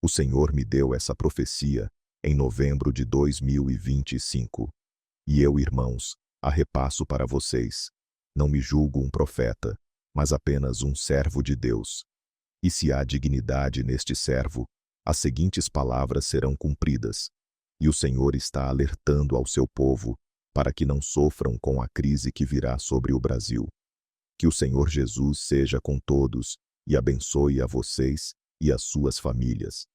O Senhor me deu essa profecia em novembro de 2025. E eu, irmãos, a repasso para vocês. Não me julgo um profeta, mas apenas um servo de Deus. E se há dignidade neste servo, as seguintes palavras serão cumpridas. E o Senhor está alertando ao seu povo para que não sofram com a crise que virá sobre o Brasil. Que o Senhor Jesus seja com todos e abençoe a vocês e as suas famílias.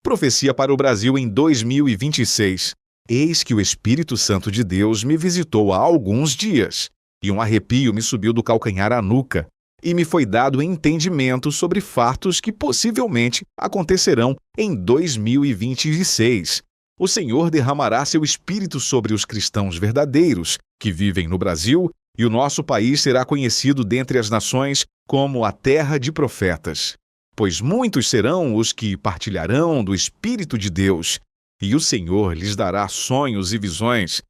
Profecia para o Brasil em 2026. Eis que o Espírito Santo de Deus me visitou há alguns dias, e um arrepio me subiu do calcanhar à nuca, e me foi dado entendimento sobre fatos que possivelmente acontecerão em 2026. O Senhor derramará seu Espírito sobre os cristãos verdadeiros que vivem no Brasil, e o nosso país será conhecido dentre as nações como a terra de profetas. Pois muitos serão os que partilharão do Espírito de Deus, e o Senhor lhes dará sonhos e visões,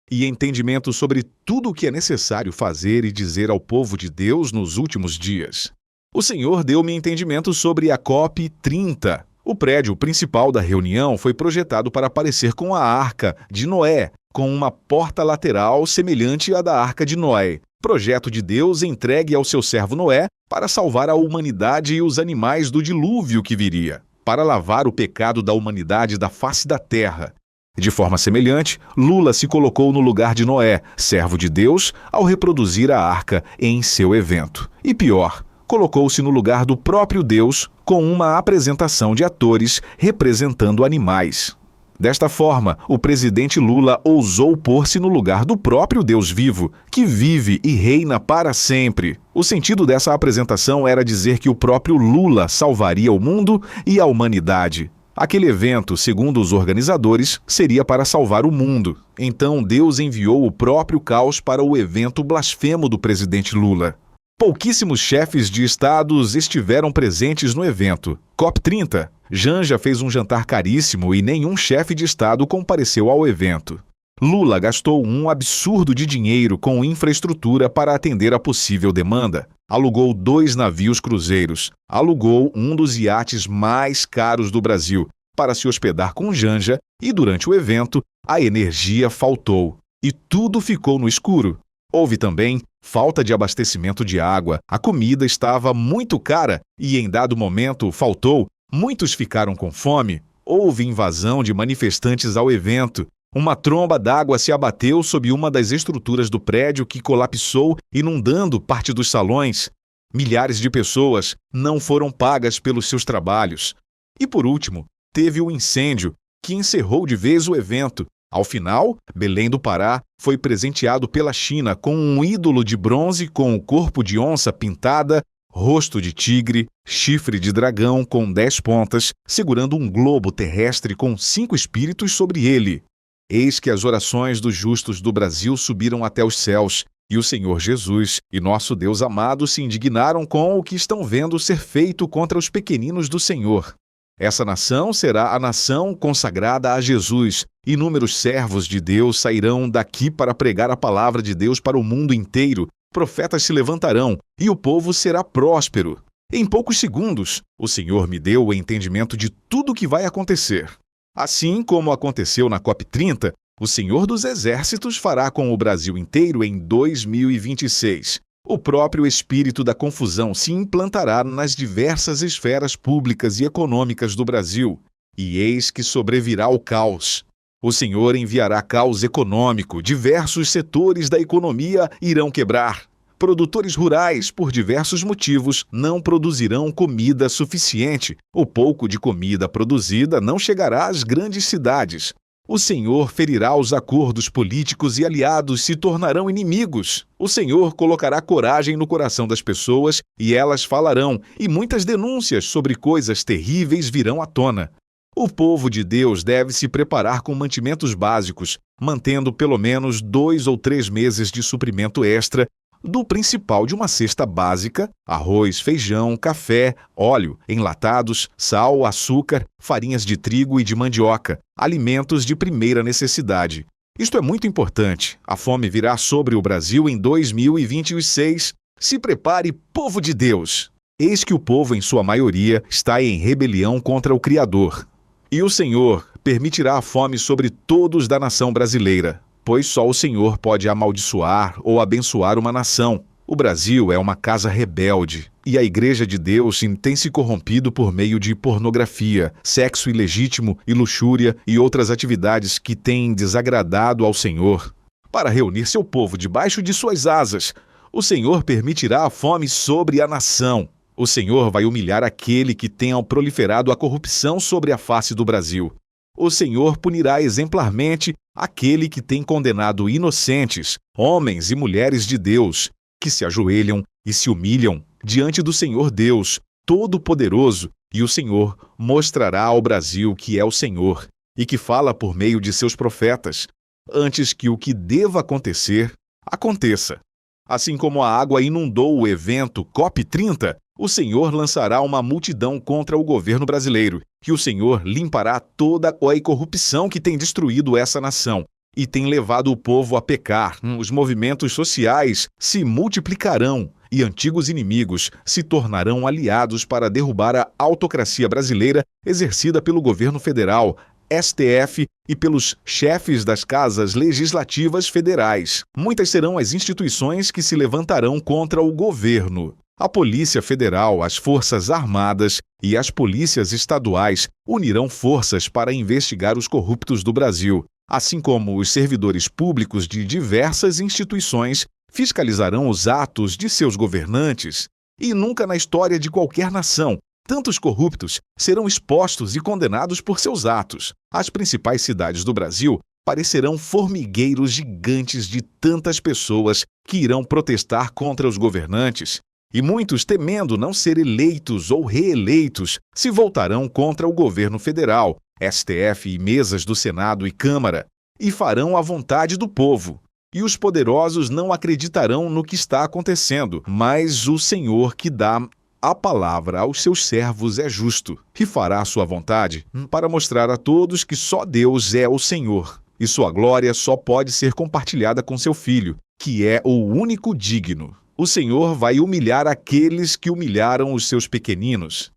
e entendimento sobre tudo o que é necessário fazer e dizer ao povo de Deus nos últimos dias. O Senhor deu-me entendimento sobre a COP30. O prédio principal da reunião foi projetado para parecer com a Arca de Noé, com uma porta lateral semelhante à da Arca de Noé. Projeto de Deus entregue ao seu servo Noé para salvar a humanidade e os animais do dilúvio que viria, para lavar o pecado da humanidade da face da terra. De forma semelhante, Lula se colocou no lugar de Noé, servo de Deus, ao reproduzir a arca em seu evento. E pior, colocou-se no lugar do próprio Deus com uma apresentação de atores representando animais. Desta forma, o presidente Lula ousou pôr-se no lugar do próprio Deus vivo, que vive e reina para sempre. O sentido dessa apresentação era dizer que o próprio Lula salvaria o mundo e a humanidade. Aquele evento, segundo os organizadores, seria para salvar o mundo. Então Deus enviou o próprio caos para o evento blasfemo do presidente Lula. Pouquíssimos chefes de estados estiveram presentes no evento. COP30. Janja fez um jantar caríssimo e nenhum chefe de estado compareceu ao evento. Lula gastou um absurdo de dinheiro com infraestrutura para atender a possível demanda. Alugou 2 navios cruzeiros. Alugou um dos iates mais caros do Brasil para se hospedar com Janja e, durante o evento, a energia faltou. E tudo ficou no escuro. Houve também falta de abastecimento de água, a comida estava muito cara e, em dado momento, faltou, muitos ficaram com fome, houve invasão de manifestantes ao evento, uma tromba d'água se abateu sob uma das estruturas do prédio que colapsou, inundando parte dos salões. Milhares de pessoas não foram pagas pelos seus trabalhos. E, por último, teve o incêndio, que encerrou de vez o evento. Ao final, Belém do Pará foi presenteado pela China com um ídolo de bronze com o corpo de onça pintada, rosto de tigre, chifre de dragão com 10 pontas, segurando um globo terrestre com 5 espíritos sobre ele. Eis que as orações dos justos do Brasil subiram até os céus, e o Senhor Jesus e nosso Deus amado se indignaram com o que estão vendo ser feito contra os pequeninos do Senhor. Essa nação será a nação consagrada a Jesus. Inúmeros servos de Deus sairão daqui para pregar a palavra de Deus para o mundo inteiro. Profetas se levantarão e o povo será próspero. Em poucos segundos, o Senhor me deu o entendimento de tudo o que vai acontecer. Assim como aconteceu na COP30, o Senhor dos Exércitos fará com o Brasil inteiro em 2026. O próprio espírito da confusão se implantará nas diversas esferas públicas e econômicas do Brasil. E eis que sobrevirá o caos. O Senhor enviará caos econômico, diversos setores da economia irão quebrar. Produtores rurais, por diversos motivos, não produzirão comida suficiente. O pouco de comida produzida não chegará às grandes cidades. O Senhor ferirá os acordos políticos e aliados se tornarão inimigos. O Senhor colocará coragem no coração das pessoas e elas falarão, e muitas denúncias sobre coisas terríveis virão à tona. O povo de Deus deve se preparar com mantimentos básicos, mantendo pelo menos 2 ou 3 meses de suprimento extra do principal de uma cesta básica: arroz, feijão, café, óleo, enlatados, sal, açúcar, farinhas de trigo e de mandioca, alimentos de primeira necessidade. Isto é muito importante. A fome virá sobre o Brasil em 2026. Se prepare, povo de Deus! Eis que o povo, em sua maioria, está em rebelião contra o Criador. E o Senhor permitirá a fome sobre todos da nação brasileira, pois só o Senhor pode amaldiçoar ou abençoar uma nação. O Brasil é uma casa rebelde, e a Igreja de Deus tem se corrompido por meio de pornografia, sexo ilegítimo e luxúria e outras atividades que têm desagradado ao Senhor. Para reunir seu povo debaixo de suas asas, o Senhor permitirá a fome sobre a nação. O Senhor vai humilhar aquele que tenha proliferado a corrupção sobre a face do Brasil. O Senhor punirá exemplarmente aquele que tem condenado inocentes, homens e mulheres de Deus, que se ajoelham e se humilham diante do Senhor Deus, Todo-Poderoso, e o Senhor mostrará ao Brasil que é o Senhor e que fala por meio de seus profetas, antes que o que deva acontecer, aconteça. Assim como a água inundou o evento COP30, o Senhor lançará uma multidão contra o governo brasileiro, e o Senhor limpará toda a corrupção que tem destruído essa nação e tem levado o povo a pecar. Os movimentos sociais se multiplicarão e antigos inimigos se tornarão aliados para derrubar a autocracia brasileira exercida pelo governo federal, STF e pelos chefes das casas legislativas federais. Muitas serão as instituições que se levantarão contra o governo. A Polícia Federal, as Forças Armadas e as polícias estaduais unirão forças para investigar os corruptos do Brasil, assim como os servidores públicos de diversas instituições fiscalizarão os atos de seus governantes. E nunca na história de qualquer nação, tantos corruptos serão expostos e condenados por seus atos. As principais cidades do Brasil parecerão formigueiros gigantes de tantas pessoas que irão protestar contra os governantes. E muitos, temendo não ser eleitos ou reeleitos, se voltarão contra o governo federal, STF e mesas do Senado e Câmara, e farão a vontade do povo. E os poderosos não acreditarão no que está acontecendo, mas o Senhor que dá a palavra aos seus servos é justo, e fará a sua vontade para mostrar a todos que só Deus é o Senhor, e sua glória só pode ser compartilhada com seu Filho, que é o único digno. O Senhor vai humilhar aqueles que humilharam os seus pequeninos.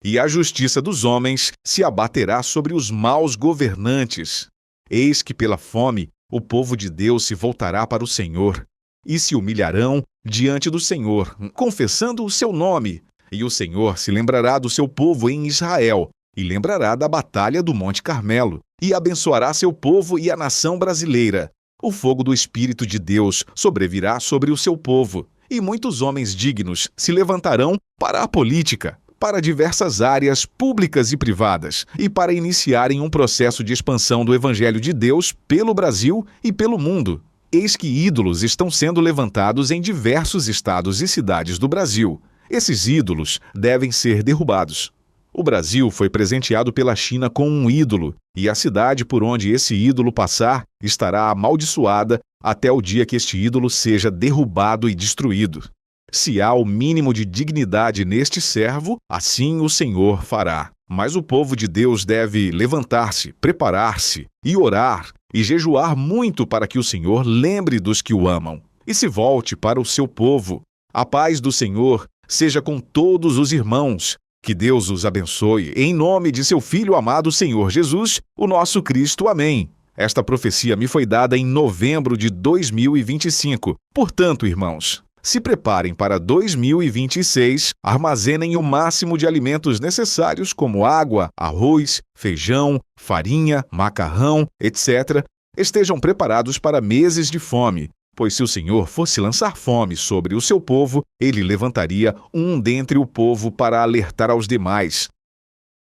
E a justiça dos homens se abaterá sobre os maus governantes. Eis que pela fome o povo de Deus se voltará para o Senhor, e se humilharão diante do Senhor, confessando o seu nome. E o Senhor se lembrará do seu povo em Israel, e lembrará da batalha do Monte Carmelo, e abençoará seu povo e a nação brasileira. O fogo do Espírito de Deus sobrevirá sobre o seu povo, e muitos homens dignos se levantarão para a política, para diversas áreas públicas e privadas, e para iniciarem um processo de expansão do Evangelho de Deus pelo Brasil e pelo mundo. Eis que ídolos estão sendo levantados em diversos estados e cidades do Brasil. Esses ídolos devem ser derrubados. O Brasil foi presenteado pela China com um ídolo, e a cidade por onde esse ídolo passar estará amaldiçoada até o dia que este ídolo seja derrubado e destruído. Se há o mínimo de dignidade neste servo, assim o Senhor fará. Mas o povo de Deus deve levantar-se, preparar-se e orar e jejuar muito para que o Senhor lembre dos que o amam e se volte para o seu povo. A paz do Senhor seja com todos os irmãos. Que Deus os abençoe, em nome de seu Filho amado Senhor Jesus, o nosso Cristo. Amém. Esta profecia me foi dada em novembro de 2025. Portanto, irmãos, se preparem para 2026, armazenem o máximo de alimentos necessários como água, arroz, feijão, farinha, macarrão, etc. Estejam preparados para meses de fome. Pois se o Senhor fosse lançar fome sobre o seu povo, ele levantaria um dentre o povo para alertar aos demais.